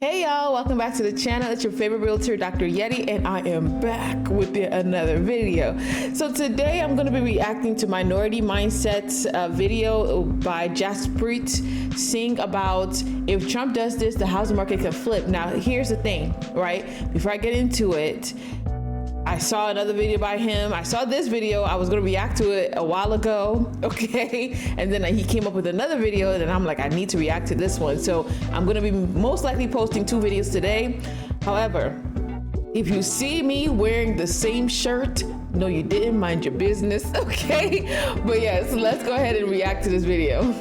Hey y'all, welcome back to the channel. It's your favorite realtor, Dr. Yeti, and I am back with another video. So today I'm going to be reacting to Minority Mindsets video by Jaspreet Singh about if Trump does this, the housing market can flip. Now, here's the thing, right? Before I get into it, I saw another video by him. I saw this video. I was going to react to it a while ago, okay? And then he came up with another video, and I'm like, I need to react to this one. So I'm going to be most likely posting 2 videos today. However, if you see me wearing the same shirt, no, you didn't, mind your business, okay? But yes, let's go ahead and react to this video.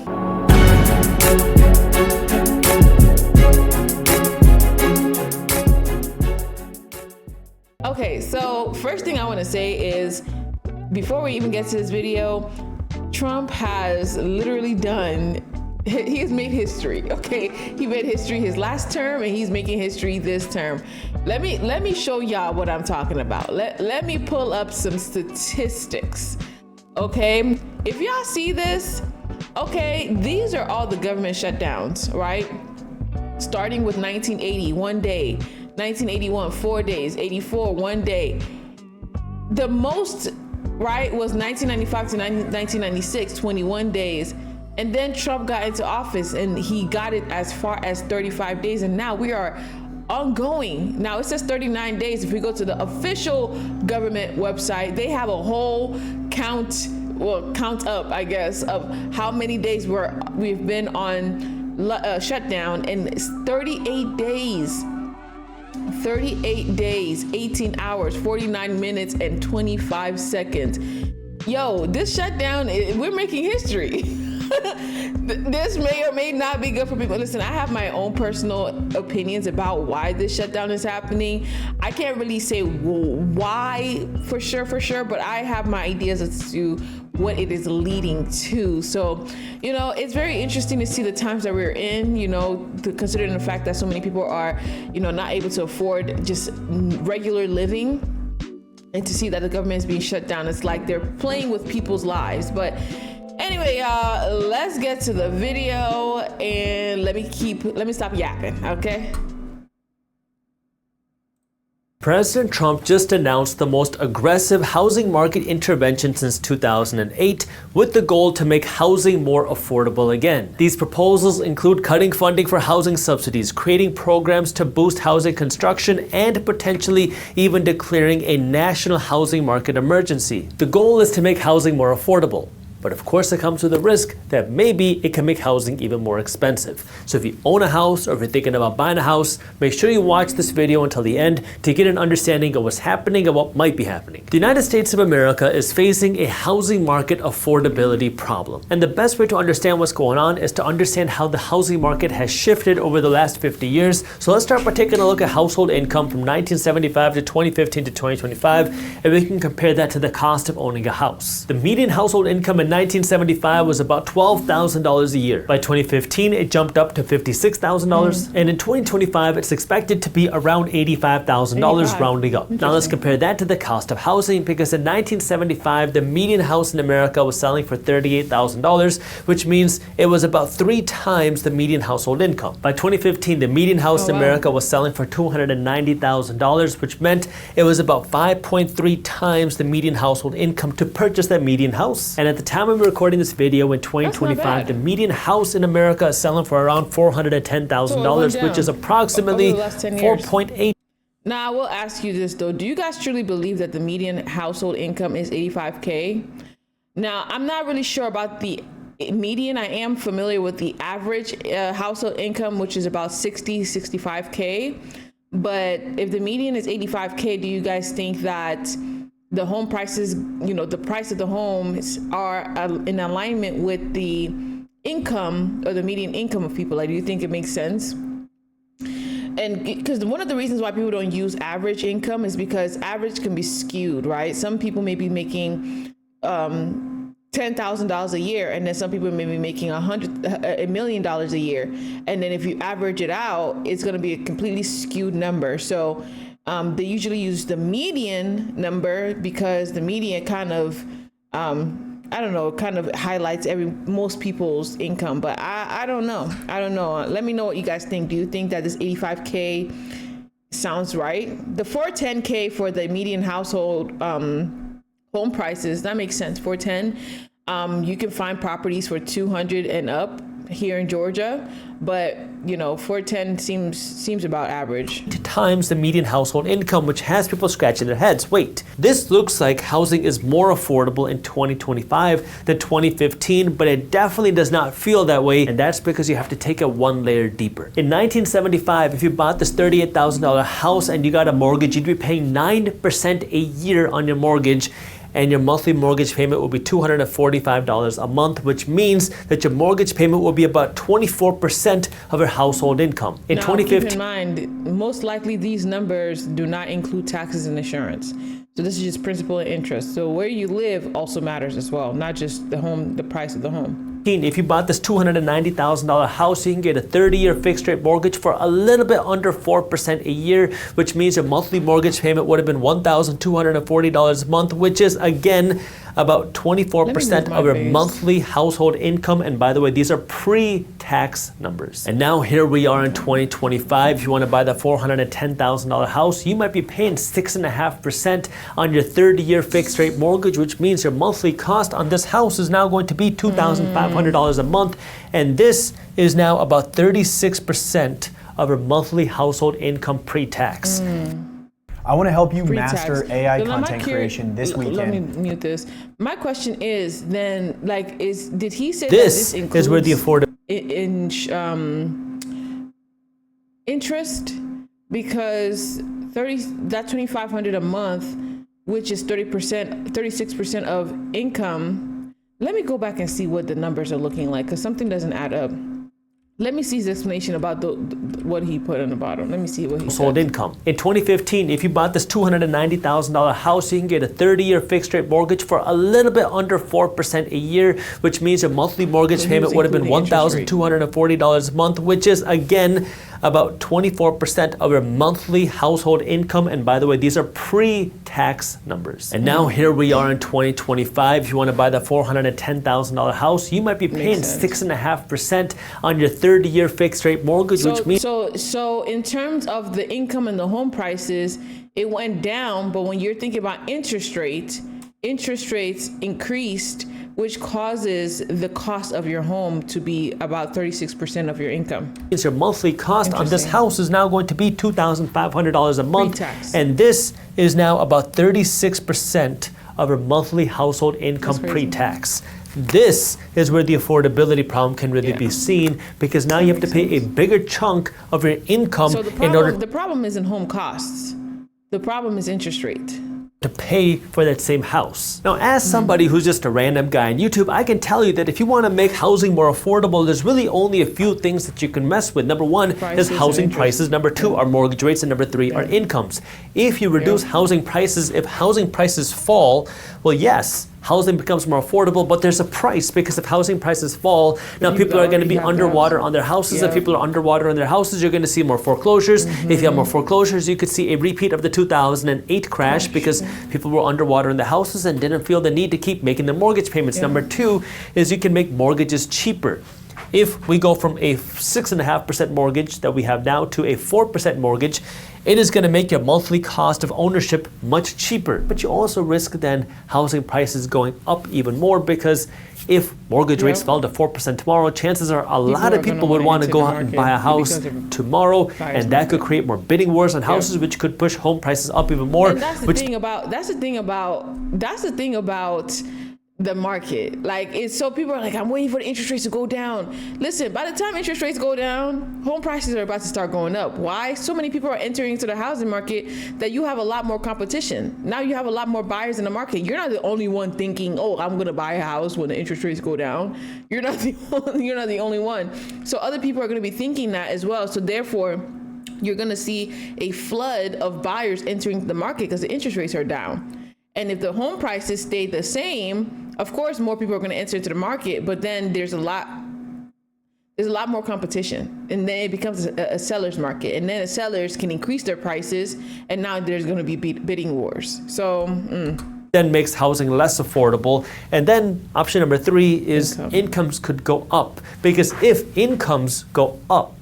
Okay, so first thing I want to say is, before we even get to this video, Trump has literally he has made history, okay? He made history his last term, and he's making history this term. Let me show y'all what I'm talking about. Let me pull up some statistics, okay? If y'all see this, okay, these are all the government shutdowns, right? Starting with 1980, 1 day. 1981, 4 days. 84, 1 day. The most, right, was 1995 to 1996, 21 days. And then Trump got into office and he got it as far as 35 days. And now we are ongoing. Now it says 39 days. If we go to the official government website, they have a whole count up, I guess, of how many days we've been on shutdown, and it's 38 days. 38 days, 18 hours, 49 minutes, and 25 seconds. Yo, this shutdown, we're making history. This may or may not be good for people. Listen, I have my own personal opinions about why this shutdown is happening. I can't really say why for sure, but I have my ideas as to what it is leading to. So, you know, it's very interesting to see the times that we're in, you know, considering the fact that so many people are, you know, not able to afford just regular living, and to see that the government is being shut down. It's like they're playing with people's lives. But anyway, y'all, let's get to the video, and let me stop yapping, okay? President Trump just announced the most aggressive housing market intervention since 2008, with the goal to make housing more affordable again. These proposals include cutting funding for housing subsidies, creating programs to boost housing construction, and potentially even declaring a national housing market emergency. The goal is to make housing more affordable. But of course, it comes with a risk that maybe it can make housing even more expensive. So if you own a house, or if you're thinking about buying a house, make sure you watch this video until the end to get an understanding of what's happening and what might be happening. The United States of America is facing a housing market affordability problem. And the best way to understand what's going on is to understand how the housing market has shifted over the last 50 years. So let's start by taking a look at household income from 1975 to 2015 to 2025, and we can compare that to the cost of owning a house. The median household income in 1975 was about $12,000 a year. By 2015, it jumped up to $56,000, and in 2025, it's expected to be around $85,000, rounding up. Now let's compare that to the cost of housing, because in 1975, the median house in America was selling for $38,000, which means it was about 3 times the median household income. By 2015, the median house in America was selling for $290,000, which meant it was about 5.3 times the median household income to purchase that median house. And at the time I'm recording this video in 2025, the median house in America is selling for around $410,000, which is approximately 4.8. Now, I will ask you this though. Do you guys truly believe that the median household income is $85K? Now, I'm not really sure about the median. I am familiar with the average household income, which is about 65K. But if the median is $85K, do you guys think that the home prices, you know, the price of the homes are in alignment with the income or the median income of people? Like, do you think it makes sense? And because one of the reasons why people don't use average income is because average can be skewed, right? Some people may be making $10,000 a year, and then some people may be making $1 million a year. And then if you average it out, it's going to be a completely skewed number. So they usually use the median number because the median kind of I don't know, kind of highlights most people's income, but I don't know. Let me know what you guys think. Do you think that this 85K sounds right? The 410K for the median household home prices, that makes sense. 410. You can find properties for 200 and up here in Georgia, but 410 seems about average. Times the median household income, which has people scratching their heads. Wait, this looks like housing is more affordable in 2025 than 2015, but it definitely does not feel that way, and that's because you have to take it one layer deeper. In 1975, if you bought this $38,000 house and you got a mortgage, you'd be paying 9% a year on your mortgage, and your monthly mortgage payment will be $245 a month, which means that your mortgage payment will be about 24% of your household income. In 2015, keep in mind, most likely these numbers do not include taxes and insurance. So this is just principal and interest. So where you live also matters as well, not just the price of the home. If you bought this $290,000 house, you can get a 30-year fixed rate mortgage for a little bit under 4% a year, which means your monthly mortgage payment would have been $1,240 a month, which is again about 24% of your monthly household income. And by the way, these are pre-tax numbers. And now here we are in 2025. If you want to buy the $410,000 house, you might be paying 6.5% on your 30-year fixed rate mortgage, which means your monthly cost on this house is now going to be $2,500 a month. And this is now about 36% of your monthly household income pre-tax. I want to help you master AI content creation this weekend. Let me mute this. My question is then, did he say this that this includes is where the affordable interest? Because that's $2,500 a month, which is 36% of income. Let me go back and see what the numbers are looking like, because something doesn't add up. Let me see his explanation about what he put on the bottom. Let me see what he household income. In 2015, if you bought this $290,000 house, you can get a 30-year fixed rate mortgage for a little bit under 4% a year, which means your monthly mortgage payment would have been $1,240 a month, which is again about 24% of your monthly household income. And by the way, these are pre-tax numbers. And now here we are in 2025. If you want to buy the $410,000 house, you might be paying 6.5% on your 30-year fixed rate mortgage, which means so in terms of the income and the home prices, it went down. But when you're thinking about interest rates increased, which causes the cost of your home to be about 36% of your income. Your monthly cost on this house is now going to be $2,500 a month. Pre-tax. And this is now about 36% of your monthly household income pre-tax. This is where the affordability problem can really be seen, because now you have to pay a bigger chunk of your income the problem isn't home costs. The problem is interest rate. To pay for that same house. Now, as somebody who's just a random guy on YouTube, I can tell you that if you want to make housing more affordable, there's really only a few things that you can mess with. Number one is housing prices. Number two are mortgage rates. And number three are incomes. If you reduce housing prices, if housing prices fall, well, yes, housing becomes more affordable, but there's a price, because if housing prices fall, now people are going to be underwater on their houses. If people are underwater on their houses, you're going to see more foreclosures. If you have more foreclosures, you could see a repeat of the 2008 crash, because people were underwater in the houses and didn't feel the need to keep making their mortgage payments. Number two is you can make mortgages cheaper. If we go from a 6.5% mortgage that we have now to a 4% mortgage, it is going to make your monthly cost of ownership much cheaper. But you also risk then housing prices going up even more, because if mortgage rates fell to 4% tomorrow, chances are a lot of people would want to go out and buy a house tomorrow, and that could create more bidding wars on houses, which could push home prices up even more. And that's the thing about the market. It's so people are like, I'm waiting for the interest rates to go down. Listen, by the time interest rates go down, home prices are about to start going up. Why? So many people are entering into the housing market that you have a lot more competition. Now you have a lot more buyers in the market. You're not the only one thinking, oh, I'm going to buy a house when the interest rates go down. You're not the only one. So other people are going to be thinking that as well. So therefore, you're going to see a flood of buyers entering the market because the interest rates are down. And if the home prices stay the same, of course, more people are going to enter into the market, but then there's a lot more competition, and then it becomes a seller's market, and then the sellers can increase their prices, and now there's going to be bidding wars. So then makes housing less affordable. And then option number 3 is incomes could go up. Because if incomes go up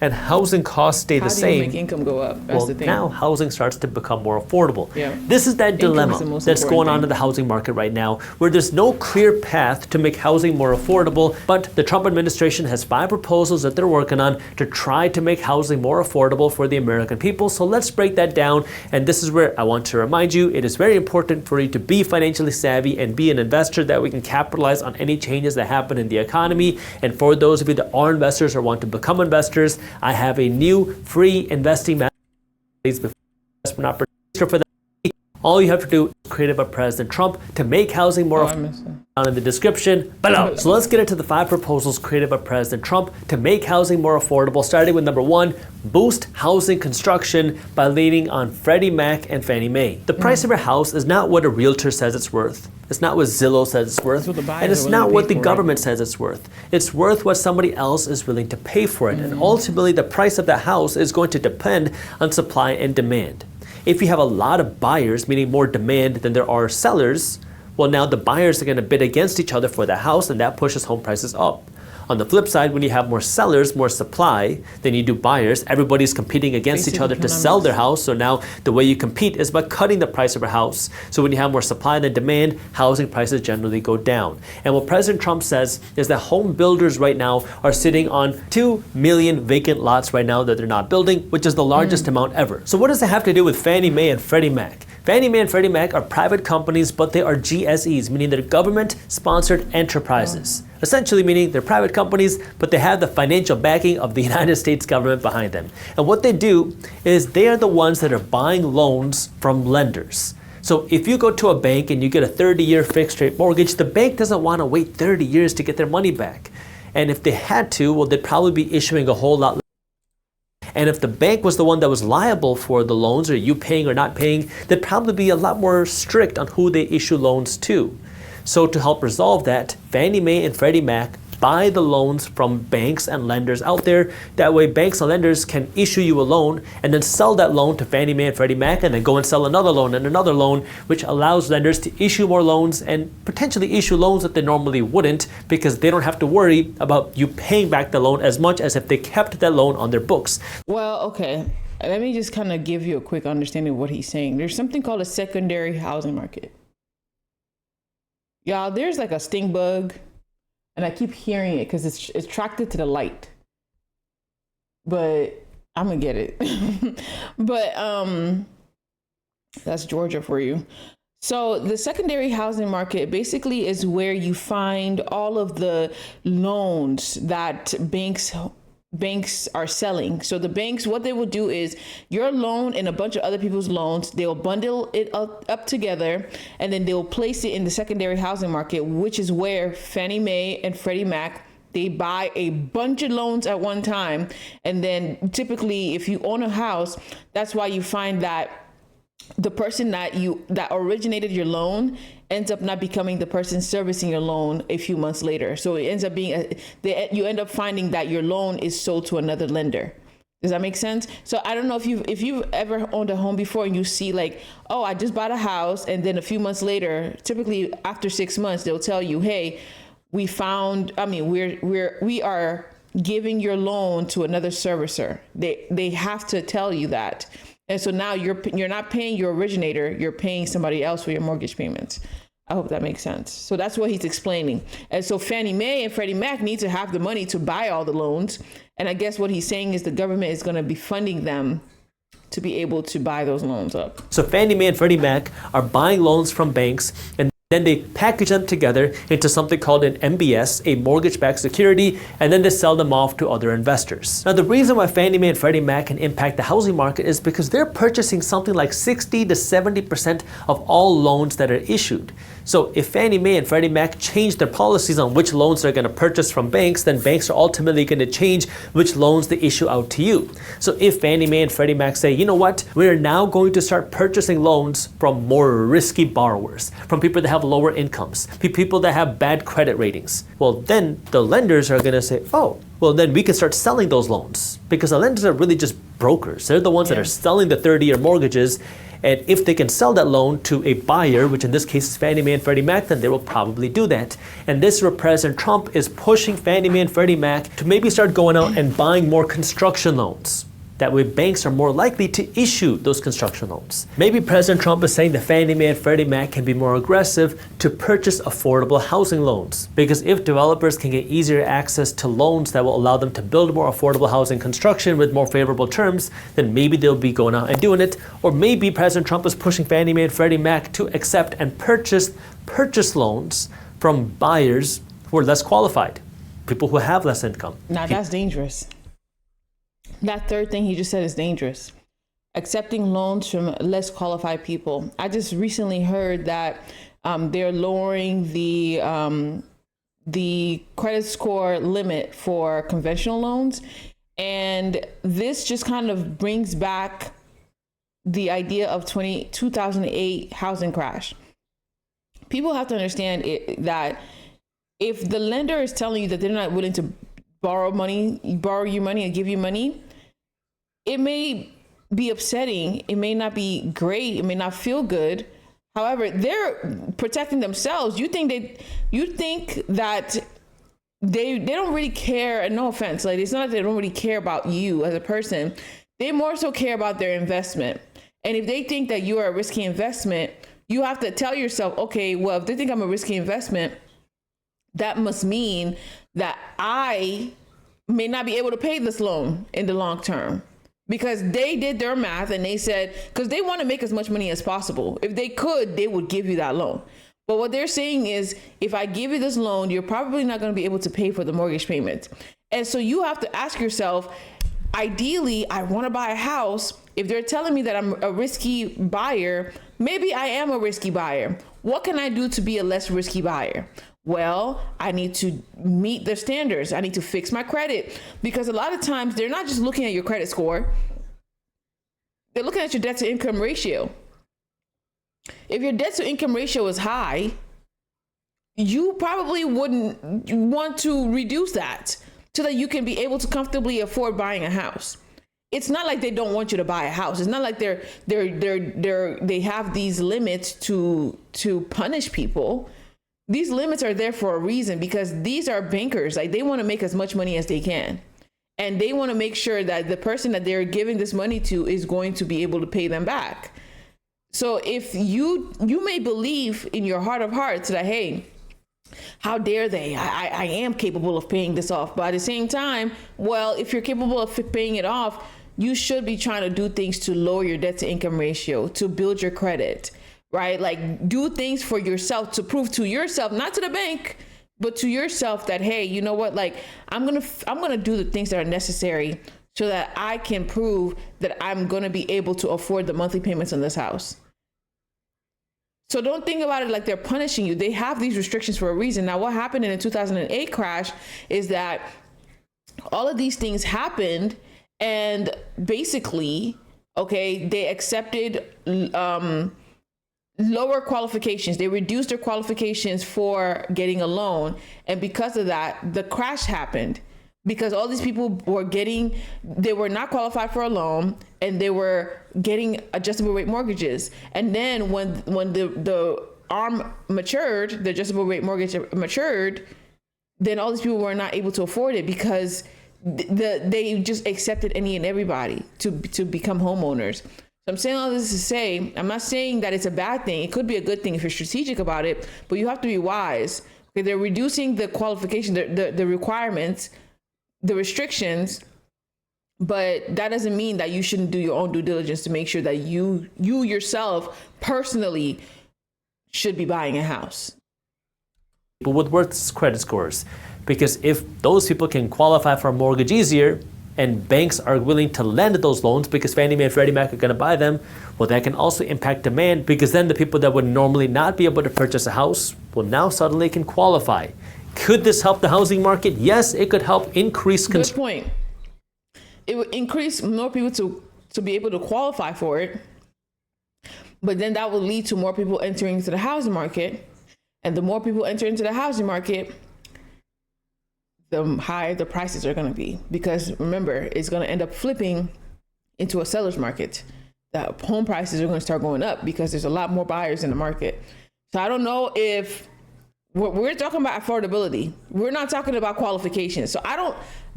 and housing costs stay the same. How do you make income go up? That's the thing. Now housing starts to become more affordable. Yeah. This is that dilemma that's going on in the housing market right now, where there's no clear path to make housing more affordable, but the Trump administration has 5 proposals that they're working on to try to make housing more affordable for the American people. So let's break that down. And this is where I want to remind you, it is very important for you to be financially savvy and be an investor, that we can capitalize on any changes that happen in the economy. And for those of you that are investors or want to become investors, I have a new free investing masterclass for that. All you have to do is created by President Trump to make housing more affordable. Down in the description below. So let's get into the 5 proposals created by President Trump to make housing more affordable, starting with number 1, boost housing construction by leaning on Freddie Mac and Fannie Mae. The price of your house is not what a realtor says it's worth. It's not what Zillow says it's worth. And it's not what the government says it's worth. It's worth what somebody else is willing to pay for it. And ultimately, the price of the house is going to depend on supply and demand. If you have a lot of buyers, meaning more demand than there are sellers, well, now the buyers are going to bid against each other for the house, and that pushes home prices up. On the flip side, when you have more sellers, more supply than you do buyers, everybody's competing against each other to sell their house. So now the way you compete is by cutting the price of a house. So when you have more supply than demand, housing prices generally go down. And what President Trump says is that home builders right now are sitting on 2 million vacant lots right now that they're not building, which is the largest amount ever. So what does it have to do with Fannie Mae and Freddie Mac? Fannie Mae and Freddie Mac are private companies, but they are GSEs, meaning they're government-sponsored enterprises. Essentially meaning they're private companies, but they have the financial backing of the United States government behind them. And what they do is they are the ones that are buying loans from lenders. So if you go to a bank and you get a 30-year fixed-rate mortgage, the bank doesn't want to wait 30 years to get their money back. And if they had to, well, they'd probably be issuing a whole lot. And if the bank was the one that was liable for the loans, or you paying or not paying, they'd probably be a lot more strict on who they issue loans to. So to help resolve that, Fannie Mae and Freddie Mac buy the loans from banks and lenders out there. That way banks and lenders can issue you a loan and then sell that loan to Fannie Mae and Freddie Mac, and then go and sell another loan and another loan, which allows lenders to issue more loans and potentially issue loans that they normally wouldn't, because they don't have to worry about you paying back the loan as much as if they kept that loan on their books. Well, okay. Let me just kind of give you a quick understanding of what he's saying. There's something called a secondary housing market. Y'all, there's like a stink bug, and I keep hearing it because it's attracted to the light. But I'm gonna get it. But that's Georgia for you. So the secondary housing market basically is where you find all of the loans that banks are selling. So the banks, what they will do is your loan and a bunch of other people's loans, they'll bundle it up together, and then they'll place it in the secondary housing market, which is where Fannie Mae and Freddie Mac, they buy a bunch of loans at one time. And then typically if you own a house, that's why you find that the person that originated your loan ends up not becoming the person servicing your loan a few months later. So it ends up being you end up finding that your loan is sold to another lender. Does that make sense? So I don't know if you've ever owned a home before and you see like, oh, I just bought a house, and then a few months later, typically after 6 months, they'll tell you, hey, we are giving your loan to another servicer. They have to tell you that. And so now you're not paying your originator, you're paying somebody else for your mortgage payments. I hope that makes sense. So that's what he's explaining. And so Fannie Mae and Freddie Mac need to have the money to buy all the loans. And I guess what he's saying is the government is going to be funding them to be able to buy those loans up. So Fannie Mae and Freddie Mac are buying loans from banks, and then they package them together into something called an MBS, a mortgage-backed security, and then they sell them off to other investors. Now, the reason why Fannie Mae and Freddie Mac can impact the housing market is because they're purchasing something like 60 to 70% of all loans that are issued. So if Fannie Mae and Freddie Mac change their policies on which loans they're going to purchase from banks, then banks are ultimately going to change which loans they issue out to you. So if Fannie Mae and Freddie Mac say, you know what, we're now going to start purchasing loans from more risky borrowers, from people that have lower incomes, people that have bad credit ratings, well, then the lenders are going to say, oh, well, then we can start selling those loans, because the lenders are really just brokers. They're the ones that are selling the 30-year mortgages, And if they can sell that loan to a buyer, which in this case is Fannie Mae and Freddie Mac, then they will probably do that. And this is where President Trump is pushing Fannie Mae and Freddie Mac to maybe start going out and buying more construction loans. That way banks are more likely to issue those construction loans. Maybe President Trump is saying that Fannie Mae and Freddie Mac can be more aggressive to purchase affordable housing loans. Because if developers can get easier access to loans that will allow them to build more affordable housing construction with more favorable terms, then maybe they'll be going out and doing it. Or maybe President Trump is pushing Fannie Mae and Freddie Mac to accept and purchase loans from buyers who are less qualified, people who have less income. Now that's dangerous. That third thing he just said is dangerous. Accepting loans from less qualified people. I just recently heard that they're lowering the credit score limit for conventional loans. And this just kind of brings back the idea of 2008 housing crash. People have to understand that if the lender is telling you that they're not willing to borrow you money and give you money, it may be upsetting. It may not be great. It may not feel good. However, they're protecting themselves. You think that they don't really care, and no offense, like it's not that they don't really care about you as a person. They more so care about their investment. And if they think that you are a risky investment, you have to tell yourself, okay, well, if they think I'm a risky investment, that must mean that I may not be able to pay this loan in the long term. Because they did their math and they said, because they want to make as much money as possible. If they could, they would give you that loan. But what they're saying is, if I give you this loan, you're probably not going to be able to pay for the mortgage payment. And so you have to ask yourself, ideally, I want to buy a house. If they're telling me that I'm a risky buyer, maybe I am a risky buyer. What can I do to be a less risky buyer? Well, I need to meet the standards. I need to fix my credit, because a lot of times they're not just looking at your credit score. They're looking at your debt to income ratio. If your debt to income ratio is high, you probably wouldn't want to reduce that so that you can be able to comfortably afford buying a house. It's not like they don't want you to buy a house. It's not like they have these limits to punish people. These limits are there for a reason, because these are bankers. Like, they want to make as much money as they can. And they want to make sure that the person that they're giving this money to is going to be able to pay them back. So if you may believe in your heart of hearts that, hey, how dare they? I am capable of paying this off. But at the same time, well, if you're capable of paying it off, you should be trying to do things to lower your debt to income ratio, to build your credit. Right? Like, do things for yourself to prove to yourself, not to the bank, but to yourself that, hey, you know what? Like, I'm going to do the things that are necessary so that I can prove that I'm going to be able to afford the monthly payments on this house. So don't think about it like they're punishing you. They have these restrictions for a reason. Now, what happened in the 2008 crash is that all of these things happened, and basically, okay, they accepted, lower qualifications. They reduced their qualifications for getting a loan. And because of that, the crash happened, because all these people they were not qualified for a loan, and they were getting adjustable rate mortgages. And then when the ARM matured, the adjustable rate mortgage matured, then all these people were not able to afford it, because they just accepted any and everybody to become homeowners. So I'm saying all this to say, I'm not saying that it's a bad thing. It could be a good thing if you're strategic about it, but you have to be wise. Okay, they're reducing the qualification, the requirements, the restrictions, but that doesn't mean that you shouldn't do your own due diligence to make sure that you yourself personally should be buying a house. But with worse credit scores, because if those people can qualify for a mortgage easier, and banks are willing to lend those loans because Fannie Mae and Freddie Mac are going to buy them, well, that can also impact demand, because then the people that would normally not be able to purchase a house, well, now suddenly can qualify. Could this help the housing market? Yes, it could help increase Good point. It would increase more people to be able to qualify for it, but then that will lead to more people entering into the housing market, and the more people enter into the housing market, the higher the prices are going to be, because remember, it's going to end up flipping into a seller's market. that home prices are going to start going up because there's a lot more buyers in the market. So I don't know if we're talking about affordability. We're not talking about qualifications. So I don't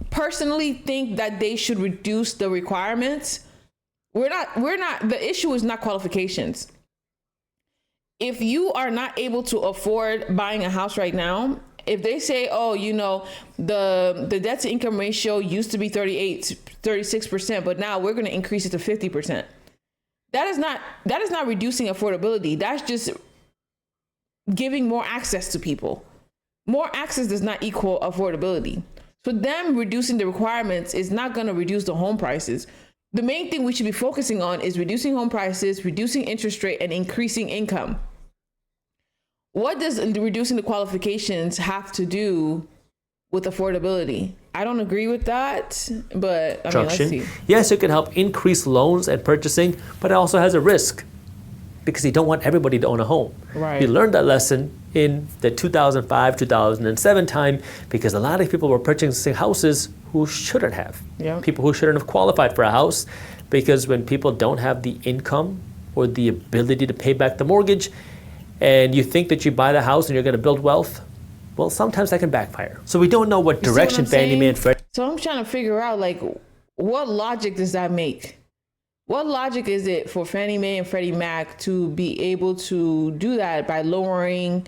personally think that they should reduce the requirements. We're not, the issue is not qualifications. If you are not able to afford buying a house right now, if they say, oh, you know, the debt to income ratio used to be 36%, but now we're going to increase it to 50%. That is not reducing affordability. That's just giving more access to people. More access does not equal affordability. So them reducing the requirements is not going to reduce the home prices. The main thing we should be focusing on is reducing home prices, reducing interest rate, and increasing income. What does reducing the qualifications have to do with affordability? I don't agree with that, but I mean, let's see. Yes, it can help increase loans and purchasing, but it also has a risk because you don't want everybody to own a home. Right. We learned that lesson in the 2005, 2007 time because a lot of people were purchasing houses who shouldn't have. Yeah. People who shouldn't have qualified for a house, because when people don't have the income or the ability to pay back the mortgage, and you think that you buy the house and you're going to build wealth, well, sometimes that can backfire. So we don't know what direction Fannie Mae and Freddie. So I'm trying to figure out, like, what logic does that make? What logic is it for Fannie Mae and Freddie Mac to be able to do that by lowering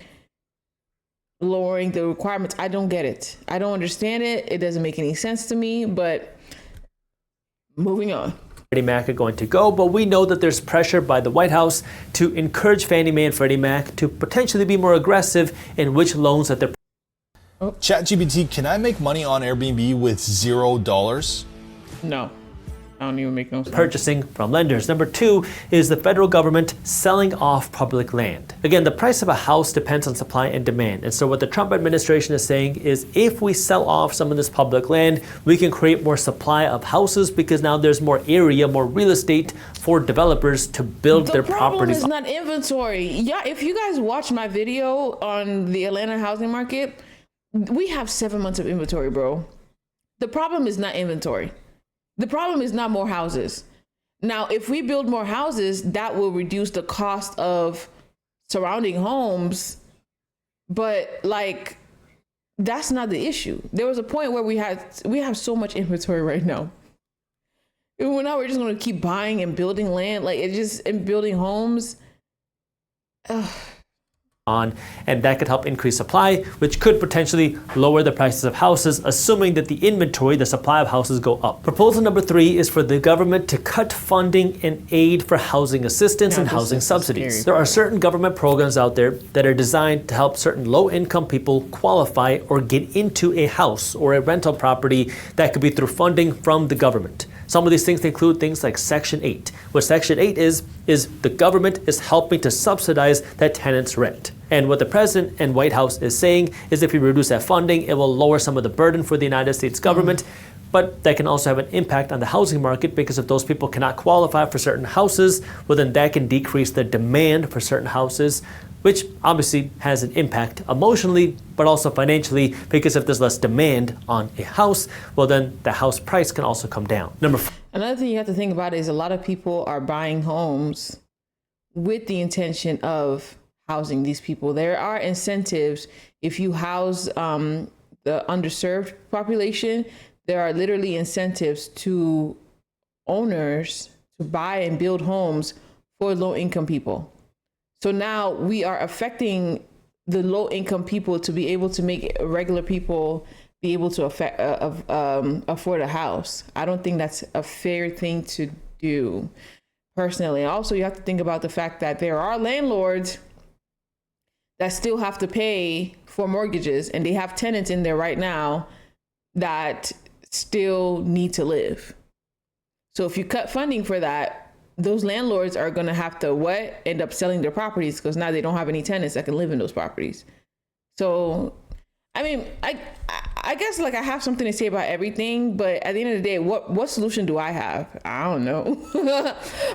the requirements? I don't get it. I don't understand it. It doesn't make any sense to me, but moving on. Freddie Mac are going to go, but we know that there's pressure by the White House to encourage Fannie Mae and Freddie Mac to potentially be more aggressive in which loans that they're. ChatGPT, can I make money on Airbnb with $0? No. I don't even make no sense. Purchasing from lenders. Number 2 is the federal government selling off public land. Again, the price of a house depends on supply and demand. And so what the Trump administration is saying is if we sell off some of this public land, we can create more supply of houses because now there's more area, more real estate for developers to build their properties. The problem is not inventory. Yeah, if you guys watch my video on the Atlanta housing market, we have 7 months of inventory, bro. The problem is not inventory. The problem is not more houses. Now, if we build more houses, that will reduce the cost of surrounding homes. But like, that's not the issue. There was a point where we have so much inventory right now. And now we're just going to keep buying and building land, and building homes. And that could help increase supply, which could potentially lower the prices of houses, assuming that the inventory, the supply of houses, go up. Proposal number 3 is for the government to cut funding and aid for housing assistance and housing subsidies. There are certain government programs out there that are designed to help certain low-income people qualify or get into a house or a rental property. That could be through funding from the government. Some of these things include things like Section 8. What Section 8 is the government is helping to subsidize that tenant's rent. And what the president and White House is saying is if we reduce that funding, it will lower some of the burden for the United States government. But that can also have an impact on the housing market because if those people cannot qualify for certain houses, well, then that can decrease the demand for certain houses, which obviously has an impact emotionally, but also financially, because if there's less demand on a house, well, then the house price can also come down. Another thing you have to think about is a lot of people are buying homes with the intention of housing these people. There are incentives if you house the underserved population. There are literally incentives to owners to buy and build homes for low-income people. So now we are affecting the low-income people to be able to make regular people be able to afford a house. I don't think that's a fair thing to do, personally. Also, you have to think about the fact that there are landlords that still have to pay for mortgages, and they have tenants in there right now that still need to live. So if you cut funding for that, those landlords are going to have to end up selling their properties because now they don't have any tenants that can live in those properties. So, I mean, I guess like I have something to say about everything, but at the end of the day, what solution do I have? I don't know.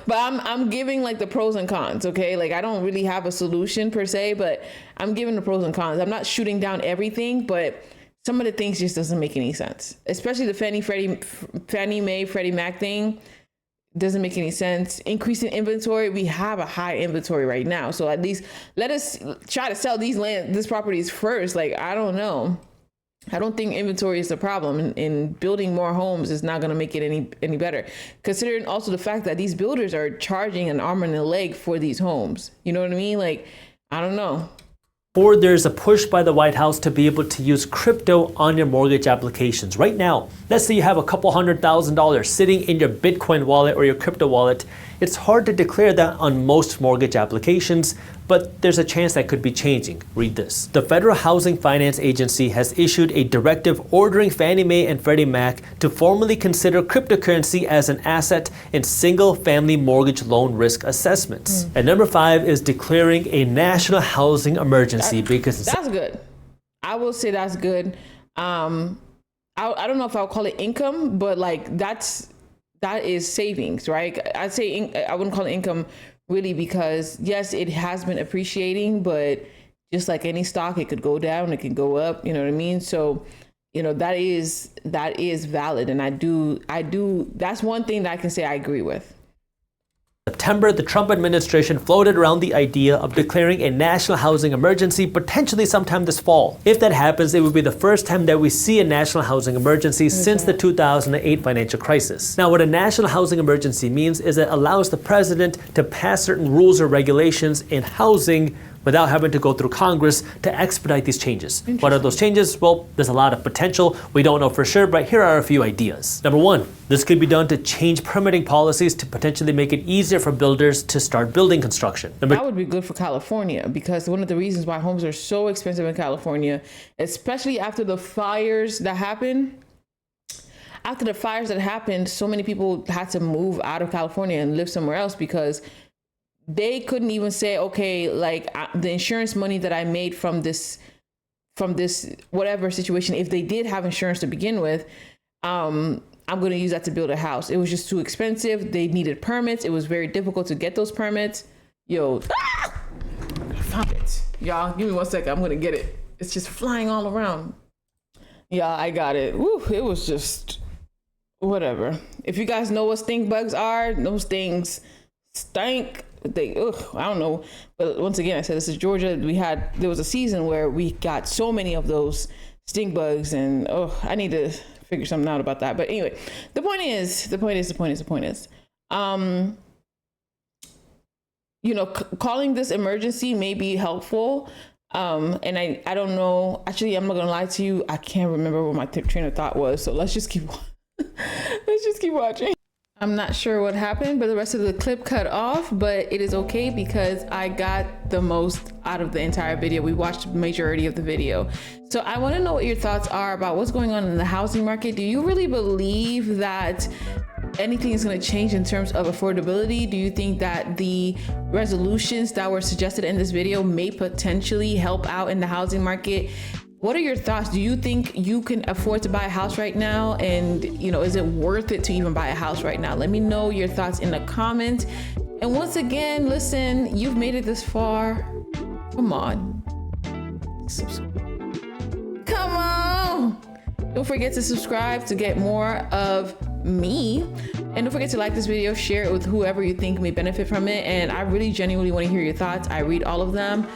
But I'm giving like the pros and cons, okay? Like I don't really have a solution per se, but I'm giving the pros and cons. I'm not shooting down everything, but some of the things just doesn't make any sense. Especially the Fannie Mae, Freddie Mac thing. doesn't make any sense. Increasing inventory, we have a high inventory right now. So at least let us try to sell these properties first. Like, I don't know. I don't think inventory is the problem, and building more homes is not going to make it any better. Considering also the fact that these builders are charging an arm and a leg for these homes. You know what I mean? Like, I don't know. Or there's a push by the White House to be able to use crypto on your mortgage applications. Right now, let's say you have a couple $100,000 sitting in your Bitcoin wallet or your crypto wallet. It's hard to declare that on most mortgage applications, but there's a chance that could be changing. Read this. The Federal Housing Finance Agency has issued a directive ordering Fannie Mae and Freddie Mac to formally consider cryptocurrency as an asset in single-family mortgage loan risk assessments. And number 5 is declaring a national housing emergency because that's good. I will say that's good. I don't know if I'll call it income, but like that is savings, right? I'd say I wouldn't call it income really, because yes, it has been appreciating, but just like any stock, it could go down, it can go up, you know what I mean? So, you know, that is valid. And I do, that's one thing that I can say I agree with. September, the Trump administration floated around the idea of declaring a national housing emergency potentially sometime this fall. If that happens, it would be the first time that we see a national housing emergency since the 2008 financial crisis. Now, what a national housing emergency means is it allows the president to pass certain rules or regulations in housing without having to go through Congress to expedite these changes. What are those changes? Well, there's a lot of potential. We don't know for sure, but here are a few ideas. Number 1, this could be done to change permitting policies to potentially make it easier for builders to start building construction. That would be good for California, because one of the reasons why homes are so expensive in California, especially after the fires that happened. After the fires that happened, so many people had to move out of California and live somewhere else because they couldn't even say, okay, like the insurance money that I made from this whatever situation, if they did have insurance to begin with, I'm going to use that to build a house. It was just too expensive. They needed permits. It was very difficult to get those permits. I found it. Y'all, give me 1 second. I'm going to get it. It's just flying all around. Yeah, I got it. Woo, it was just whatever. If you guys know what stink bugs are, those things stink. I don't know, but once again, I said this is Georgia. There was a season where we got so many of those stink bugs, and I need to figure something out about that. But anyway, the point is, you know, calling this emergency may be helpful. And I don't know. Actually, I'm not gonna lie to you. I can't remember what my train of thought was. So let's just keep watching. I'm not sure what happened, but the rest of the clip cut off, but it is okay because I got the most out of the entire video. We watched the majority of the video. So I want to know what your thoughts are about what's going on in the housing market. Do you really believe that anything is going to change in terms of affordability? Do you think that the resolutions that were suggested in this video may potentially help out in the housing market? What are your thoughts? Do you think you can afford to buy a house right now? And, you know, is it worth it to even buy a house right now? Let me know your thoughts in the comments. And once again, listen, you've made it this far. Come on. Come on. Don't forget to subscribe to get more of me. And don't forget to like this video, share it with whoever you think may benefit from it. And I really genuinely want to hear your thoughts. I read all of them.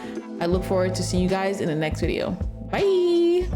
I look forward to seeing you guys in the next video. Bye.